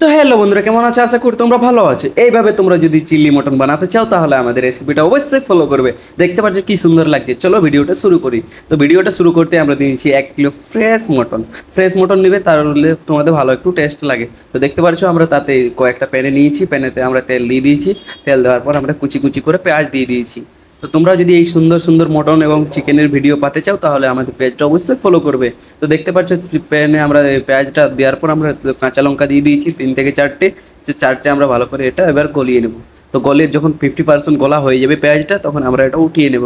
তো হ্যালো বন্ধুরা, কেমন আছে? আশা করি তোমরা ভালো আছো। এইভাবে তোমরা যদি চিলি মটন বানাতে চাও তাহলে আমাদের রেসিপিটা অবশ্যই ফলো করবে। দেখতে পাচ্ছ কি সুন্দর লাগছে। চলো ভিডিওটা শুরু করি। তো ভিডিওটা শুরু করতে আমরা দিয়েছি 1 kilo fresh mutton. Fresh mutton নেবে, তাহলে তোমাদের ভালো একটু টেস্ট লাগে। তো দেখতে পাচ্ছ আমরা তাতে কয়েকটা প্যানে নিয়েছি, প্যানেতে আমরা তেল দিয়ে দিয়েছি। তেল দেওয়ার পর আমরা কুচি কুচি করে পেঁয়াজ দিয়ে দিয়েছি। তো তোমরা যদি এই সুন্দর সুন্দর মটন এবং চিকেনের ভিডিও পেতে চাও তাহলে আমাদের পেজটা অবশ্যই ফলো করবে। তো দেখতে পাচ্ছ প্যানে আমরা এই পেঁয়াজটা দেওয়ার পর আমরা কাঁচা লঙ্কা দিয়ে দিয়েছি 3 থেকে 4টে। যে 4টে আমরা ভালো করে এটা এবার গলিয়ে নেব। তো গলিয়ে যখন 50% গলা হয়ে যাবে পেঁয়াজটা, তখন আমরা এটা উঠিয়ে নেব।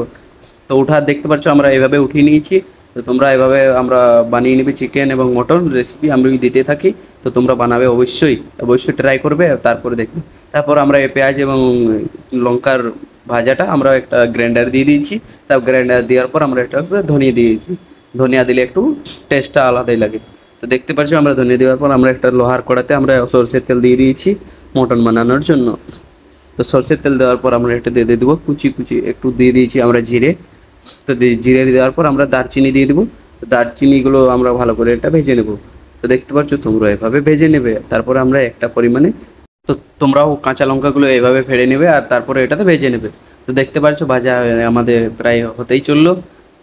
তো উঠার দেখতে পাচ্ছ আমরা এভাবে উঠিয়ে নিয়েছি। তো তোমরা এভাবে আমরা বানিয়ে নেবে চিকেন এবং মটন রেসিপি আমি দিতে থাকি। তো তোমরা বানাবে অবশ্যই, অবশ্যই ট্রাই করবে তারপরে দেখবে। তারপর আমরা এই পেঁয়াজ এবং লঙ্কার ভাজাটা আমরা একটা গ্রাইন্ডার দিয়ে দিয়েছি। তারপর গ্রাইন্ডার দেওয়ার পর আমরা এটা ধনিয়া দিয়েছি। ধনিয়া দিলে একটু টেস্টটা আলাদাই লাগে। তো দেখতে পাচ্ছ আমরা ধনিয়া দেওয়ার পর আমরা একটা লোহার কড়াতে আমরা সরষের তেল দিয়ে দিয়েছি মটন বানানোর জন্য। তো সরষের তেল দেওয়ার পর আমরা এটা দিয়ে দেবো কুচি কুচি একটু দিয়ে দিয়েছি আমরা জিরে। তো জিরে দেওয়ার পর আমরা দারচিনি দিয়ে দেবো। দারচিনিগুলো আমরা ভালো করে এটা ভেজে নেব। তো দেখতে পাচ্ছ তোমরা এভাবে ভেজে নেবে। তারপরে আমরা একটা পরিমাণে, তো তোমরাও কাঁচা লঙ্কাগুলো এভাবে ফেড়ে নেবে আর তারপরে এটাতে ভেজে নেবে। তো দেখতে পাচ্ছ ভাজা আমাদের প্রায় হতেই চললো।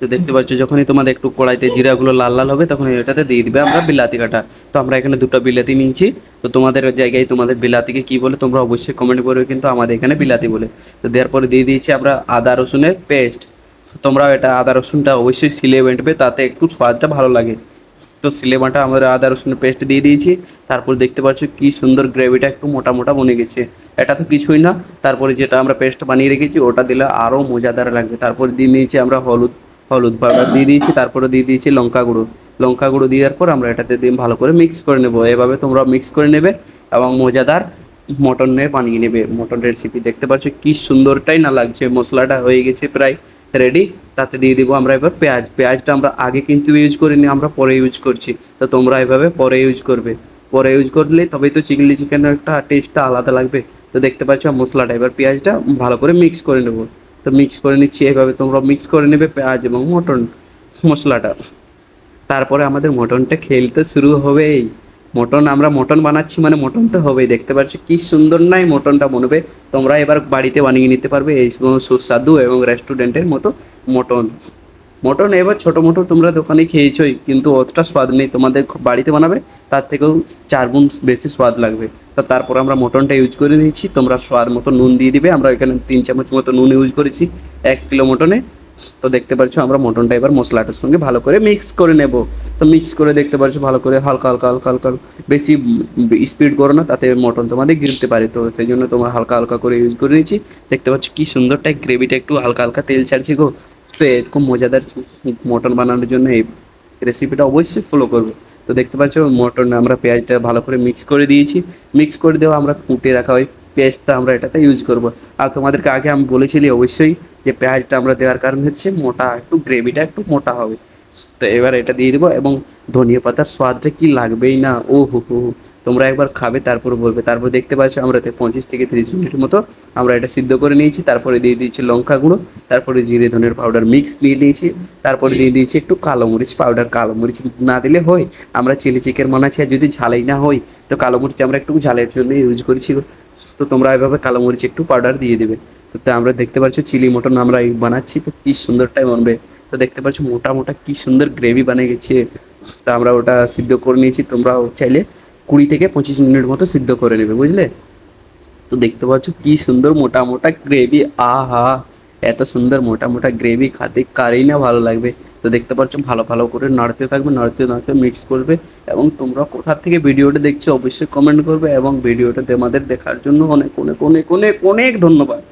তো দেখতে পাচ্ছ যখনই তোমাদের একটু কড়াইতে জিরাগুলো লাল লাল হবে তখন এটাতে দিয়ে দিবে আমরা বিলাতি কাটা। তো আমরা এখানে 2টা বিলাতি নিয়েছি। তো তোমাদের জায়গায় তোমাদের বিলাতিকে কী বলে তোমরা অবশ্যই কমেন্ট করবে, কিন্তু আমাদের এখানে বিলাতি বলে। তো দেওয়ার পরে দিয়ে দিয়েছি আমরা আদা রসুনের পেস্ট। তোমরাও এটা আদা রসুনটা অবশ্যই সিলে বেটবে, তাতে একটু স্বাদটা ভালো লাগে। তো সিলে বাটা আমরা আদা রসুনের পেস্ট দিয়ে দিয়েছি। তারপর দেখতে পাচ্ছ কি সুন্দর গ্রেভিটা একটু মোটা মোটা বনে গেছে। এটা তো কিছুই না, তারপরে যেটা আমরা পেস্ট বানিয়ে রেখেছি ওটা দিলে আরও মজাদার লাগবে। তারপর দিয়ে নিয়েছি আমরা হলুদ, হলুদ পাউডার দিয়ে দিয়েছি। তারপরে দিয়ে দিয়েছি লঙ্কা গুঁড়ো। লঙ্কা গুঁড়ো দেওয়ার পর আমরা এটাতে দিয়ে ভালো করে মিক্স করে নেবো। এভাবে তোমরা মিক্স করে নেবে এবং মজাদার মটনের বানিয়ে নেবে। মটন রেসিপি দেখতে পাচ্ছ কি সুন্দরটাই না লাগছে। মশলাটা হয়ে গেছে প্রায় রেডি। তাতে দিয়ে দিব আমরা এবার পেঁয়াজ। পেঁয়াজটা আমরা আগে কিন্তু ইউজ করিনি, আমরা পরে ইউজ করছি। তো তোমরা এভাবে পরে ইউজ করবে। পরে ইউজ করলে তবেই তো চিলি চিকেনের একটা টেস্টটা আলাদা লাগবে। তো দেখতে পাচ্ছ মশলাটা এবার পেঁয়াজটা ভালো করে মিক্স করে নেব। তো মিক্স করে নিচ্ছি, এভাবে তোমরা মিক্স করে নেবে পেঁয়াজ এবং মটন মশলাটা। তারপরে আমাদের মটনটা খেলতে শুরু হবেই। মটন আমরা মটন বানাচ্ছি মানে মটন তো হবেই। দেখতে পাচ্ছ কি সুন্দর নাই মটনটা বনবে। তোমরা এবার বাড়িতে বানিয়ে নিতে পারবে এই সুস্বাদু এবং রেস্টুরেন্টের মতো মটন। মটন এবার ছোটো মোটো তোমরা দোকানে খেয়েছোই, কিন্তু অতটা স্বাদ নেই। তোমাদের বাড়িতে বানাবে তার থেকেও 4 গুণ বেশি স্বাদ লাগবে। তা তারপর আমরা মটনটা ইউজ করে নিয়েছি। তোমরা স্বাদ মতো নুন দিয়ে দিবে। আমরা এখানে 3 চামচ মতো নুন ইউজ করেছি 1 কিলো মটনে। তো দেখতে পাচ্ছ আমরা মটনটা এবার মশলাটার সঙ্গে ভালো করে মিক্স করে নেব। তো মিক্স করে দেখতে পাচ্ছ ভালো করে হালকা হালকা হালকা হালকা, বেশি স্পিড করো না, তাতে মটন তোমাদের গিলতে পারে। তো সেই জন্য তোমরা হালকা হালকা করে ইউজ করে নিয়েছি। দেখতে পাচ্ছ কি সুন্দরটা গ্রেভিটা একটু হালকা হালকা তেল ছাড়ছি গো। তো এরকম মজাদার মটন বানানোর জন্য এই রেসিপিটা অবশ্যই ফলো করবে। তো দেখতে পাচ্ছ মটন আমরা পেঁয়াজটা ভালো করে মিক্স করে দিয়েছি। মিক্স করে দেওয়া আমরা কুটে রাখা ওই পেস্টটা আমরা এটাতে ইউজ করব। আর তোমাদেরকে আগে আমি বলেছিলি অবশ্যই যে পেঁয়াজটা আমরা দেওয়ার কারণ হচ্ছে মোটা একটু, গ্রেভিটা একটু মোটা হবে। তো এবার এটা দিয়ে দেবো এবং ধনিয়া পাতার স্বাদটা কি লাগবেই না, ও হো হো। তোমরা একবার খাবে তারপর বলবে। তারপর দেখতে পাচ্ছ আমরা 25 থেকে 30 মিনিটের মতো আমরা এটা সিদ্ধ করে নিয়েছি। তারপরে দিয়ে দিয়েছি লঙ্কা গুঁড়ো। তারপরে জিরে ধনের পাউডার মিক্স দিয়ে দিয়েছি। তারপরে দিয়ে দিয়েছি একটু কালো মরিচ পাউডার। কালো মরিচ না দিলে হয়, আমরা চিলি চিকেন বানাচ্ছি আর যদি ঝালেই না হয় তো কালো মরিচ আমরা একটু ঝালের জন্য ইউজ করেছি। তো তোমরা এভাবে কালো মরিচ একটু পাউডার দিয়ে দেবে। তো আমরা দেখতে পাচ্ছ চিলি মটন আমরা এই বানাচ্ছি, তো কি সুন্দরটাই বানবে। তো দেখতে পাচ্ছ মোটা মোটা কি সুন্দর গ্রেভি বানিয়ে গেছে। তা আমরা ওটা সিদ্ধ করে নিয়েছি। তোমরাও চাইলে 20 থেকে 25 মিনিট মতো সিদ্ধ করে নেবে, বুঝলে। তো দেখতে পাচ্ছ কি সুন্দর মোটা মোটা গ্রেভি, আহা! এত সুন্দর মোটা মোটা গ্রেভি খাতে কারই না ভালো লাগবে। তো দেখতে পাচ্ছ ভালো ভালো করে নাড়তে থাকবে, নাড়তে নাড়তে মিক্স করবে। এবং তোমরা কোথা থেকে ভিডিওটা দেখছো অবশ্যই কমেন্ট করবে। এবং ভিডিওটা তোমাদের দেখার জন্য অনেক অনেক অনেক অনেক অনেক ধন্যবাদ।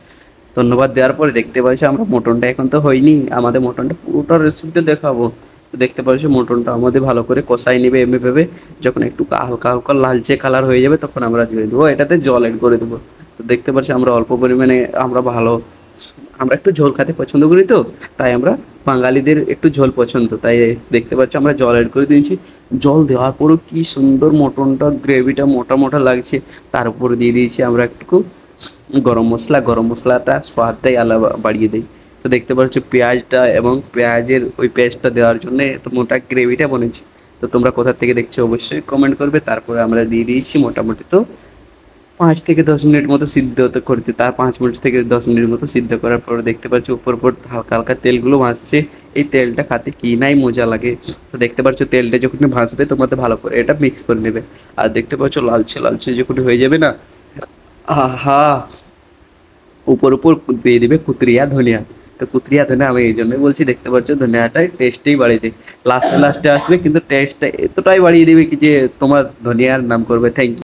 ধন্যবাদ দেওয়ার পরে দেখতে পাচ্ছি আমরা মটনটা এখন তো হয়নি, আমাদের মটনটা পুরোটা রেসিপিটা দেখাবো। তো দেখতে পাচ্ছ মটনটা আমাদের ভালো করে কষাই নেবে এমনিভাবে। যখন একটু হালকা হালকা লালচে কালার হয়ে যাবে তখন আমরা দিয়ে দেবো এটাতে জল অ্যাড করে দেবো। তো দেখতে পাচ্ছি আমরা অল্প পরিমাণে আমরা একটু ঝোল খেতে পছন্দ করি। তো তাই আমরা বাঙালিদের একটু ঝোল পছন্দ, তাই দেখতে পাচ্ছি আমরা জল অ্যাড করে দিয়েছি। জল দেওয়ার পরেও কি সুন্দর মটনটা গ্রেভিটা মোটা মোটা লাগছে। তার উপরে দিয়ে দিয়েছি আমরা একটু গরম মশলা। গরম মশলাটা স্বাদটাই আলাদা বাড়িয়ে দেয়। তো দেখতে পাচ্ছ পেঁয়াজটা এবং পেঁয়াজের ওই পেস্টটা দেওয়ার জন্য এত মোটা গ্রেভিটা বনেছে। তো তোমরা কোথা থেকে দেখছো অবশ্যই কমেন্ট করবে। তারপরে আমরা দিয়ে দিয়েছি মোটামুটি তো 5 থেকে 10 মিনিট মতো সিদ্ধ হতে করতে, তার 5 মিনিট থেকে 10 মিনিট মতো সিদ্ধ করার পর দেখতে পাচ্ছ উপর উপর হালকা হালকা তেলগুলো ভাসছে। এই তেলটা খাতে কি নাই মজা লাগে। তো দেখতে পাচ্ছ তেলটা যখন ভাসবে তোমাদের ভালো করে এটা মিক্স করে নেবে। আর দেখতে পাচ্ছ লালচে লালচে যখন হয়ে যাবে না, আহা, উপর উপর দিয়ে দিবে কুতরিয়া ধনিয়া। তো কুতরিয়া ধনিয়া আমি এই জন্যই বলছি, দেখতে পাচ্ছ ধনিয়াটাই টেস্টেই বাড়িয়ে দিই। লাস্টে লাস্টে আসবে কিন্তু টেস্টটা এতটাই বাড়িয়ে দিবে কি যে তোমার ধনিয়ার নাম করবে থ্যাংক ইউ।